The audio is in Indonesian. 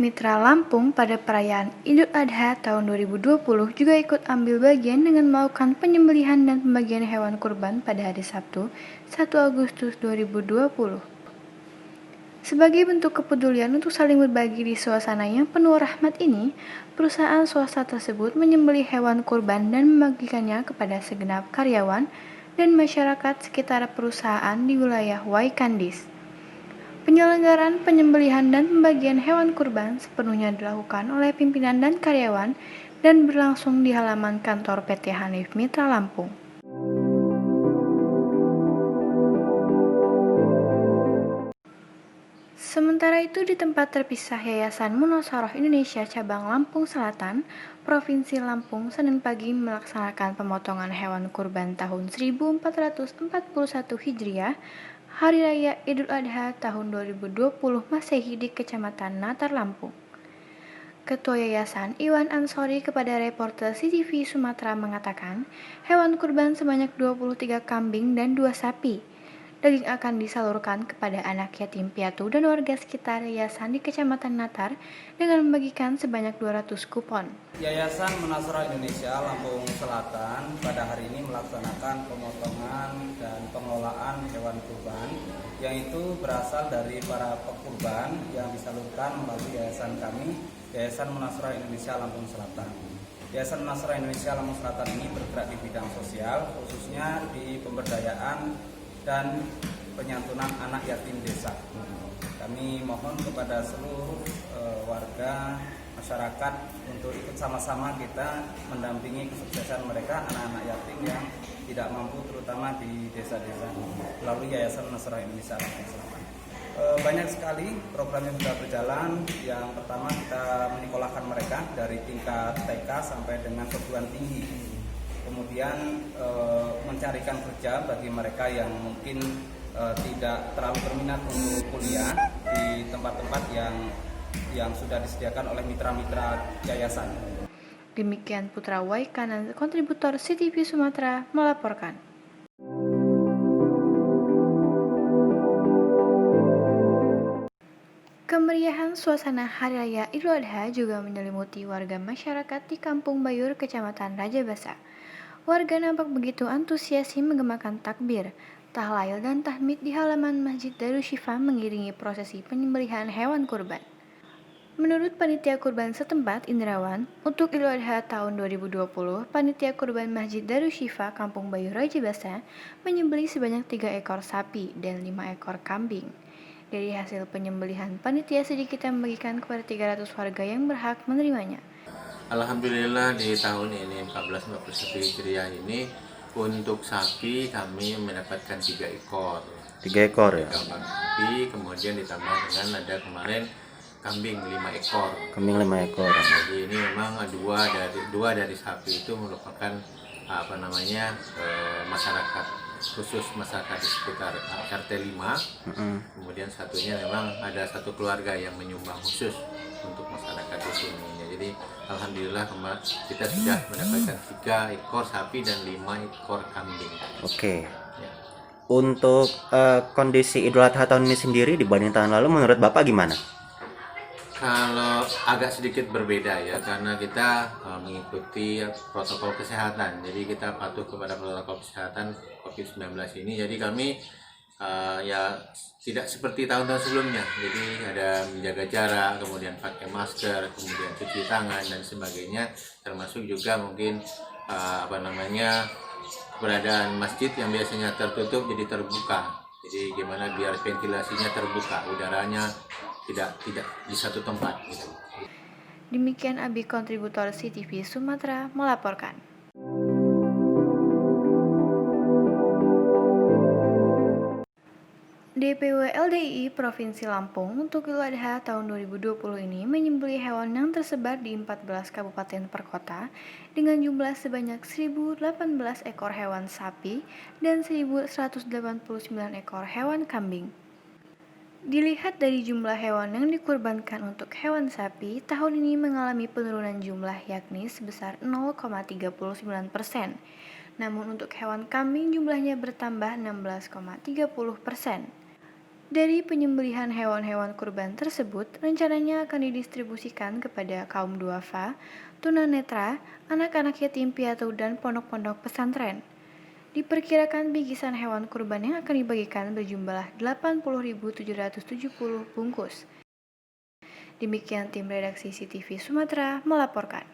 Mitra Lampung pada perayaan Idul Adha tahun 2020 juga ikut ambil bagian dengan melakukan penyembelihan dan pembagian hewan kurban pada hari Sabtu, 1 Agustus 2020. Sebagai bentuk kepedulian untuk saling berbagi di suasana yang penuh rahmat ini, perusahaan swasta tersebut menyembelih hewan kurban dan membagikannya kepada segenap karyawan dan masyarakat sekitar perusahaan di wilayah Waikandis. Penyelenggaraan penyembelihan dan pembagian hewan kurban sepenuhnya dilakukan oleh pimpinan dan karyawan dan berlangsung di halaman kantor PT Hanif Mitra Lampung. Sementara itu di tempat terpisah Yayasan Munasaroh Indonesia Cabang Lampung Selatan, Provinsi Lampung, Senin pagi melaksanakan pemotongan hewan kurban tahun 1441 Hijriah, Hari Raya Idul Adha tahun 2020 Masehi di Kecamatan Natar, Lampung. Ketua Yayasan Iwan Ansori kepada reporter CTV Sumatera mengatakan, hewan kurban sebanyak 23 kambing dan 2 sapi. Daging akan disalurkan kepada anak yatim piatu dan warga sekitar yayasan di Kecamatan Natar dengan membagikan sebanyak 200 kupon. Yayasan Munasaroh Indonesia Lampung Selatan pada hari ini melaksanakan pemotongan dan pengelolaan hewan kurban yang itu berasal dari para pekurban yang disalurkan melalui yayasan kami, Yayasan Munasaroh Indonesia Lampung Selatan. Yayasan Munasaroh Indonesia Lampung Selatan ini bergerak di bidang sosial, khususnya di pemberdayaan dan penyantunan anak yatim desa. Kami mohon kepada seluruh warga masyarakat untuk ikut sama-sama kita mendampingi kesuksesan mereka, anak-anak yatim yang tidak mampu, terutama di desa-desa melalui Yayasan Munasaroh Indonesia Lampung Selatan. Banyak sekali program yang sudah berjalan. Yang pertama, kita menyekolahkan mereka dari tingkat TK sampai dengan perguruan tinggi. Kemudian mencarikan kerja bagi mereka yang mungkin tidak terlalu berminat untuk kuliah di tempat-tempat yang sudah disediakan oleh mitra-mitra yayasan. Demikian Putra Waikanan, kontributor CTV Sumatera melaporkan. Kemeriahan suasana Hari Raya Idul Adha juga menyelimuti warga masyarakat di Kampung Bayur, Kecamatan Raja Basa. Warga nampak begitu antusiasi menggemakan takbir, tahlil dan tahmid di halaman Masjid Darusshifa mengiringi prosesi penyembelihan hewan kurban. Menurut panitia kurban setempat Indrawan, untuk Idul Adha tahun 2020, panitia kurban Masjid Darusshifa Kampung Bayur Raja Basa menyembelih sebanyak 3 ekor sapi dan 5 ekor kambing. Dari hasil penyembelihan, panitia sedikitnya membagikan kepada 300 warga yang berhak menerimanya. Alhamdulillah di tahun ini 1441 Hijriah ini untuk sapi kami mendapatkan 3 ekor. 3 ekor ya? 3 sapi, kemudian ditambah dengan ada kemarin kambing 5 ekor. Kambing 5 ekor. Jadi ini memang dua dari sapi itu merupakan masyarakat, khusus masyarakat di sekitar RT 5. Kemudian satunya memang ada satu keluarga yang menyumbang khusus untuk masyarakat di sini. Jadi alhamdulillah kita sudah mendapatkan 3 ekor sapi dan 5 ekor kambing. Oke. Ya. Untuk kondisi Idul Adha tahun ini sendiri dibanding tahun lalu menurut Bapak gimana? Kalau agak sedikit berbeda ya, karena kita mengikuti protokol kesehatan. Jadi kita patuh kepada protokol kesehatan COVID-19 ini. Jadi kami ya tidak seperti tahun-tahun sebelumnya. Jadi ada menjaga jarak, kemudian pakai masker, kemudian cuci tangan dan sebagainya. Termasuk juga mungkin keberadaan masjid yang biasanya tertutup jadi terbuka. Jadi gimana biar ventilasinya terbuka, udaranya tidak di satu tempat gitu. Demikian Abi, kontributor CTV Sumatera melaporkan. DPW LDII Provinsi Lampung untuk Idul Adha tahun 2020 ini menyembelih hewan yang tersebar di 14 kabupaten per kota dengan jumlah sebanyak 1.018 ekor hewan sapi dan 1.189 ekor hewan kambing. Dilihat dari jumlah hewan yang dikurbankan untuk hewan sapi, tahun ini mengalami penurunan jumlah yakni sebesar 0,39%. Namun untuk hewan kambing jumlahnya bertambah 16,30%. Dari penyembelihan hewan-hewan kurban tersebut, rencananya akan didistribusikan kepada kaum duafa, tunanetra, anak-anak yatim piatu, dan pondok-pondok pesantren. Diperkirakan bingkisan hewan kurban yang akan dibagikan berjumlah 80.770 bungkus. Demikian tim redaksi CTV Sumatera melaporkan.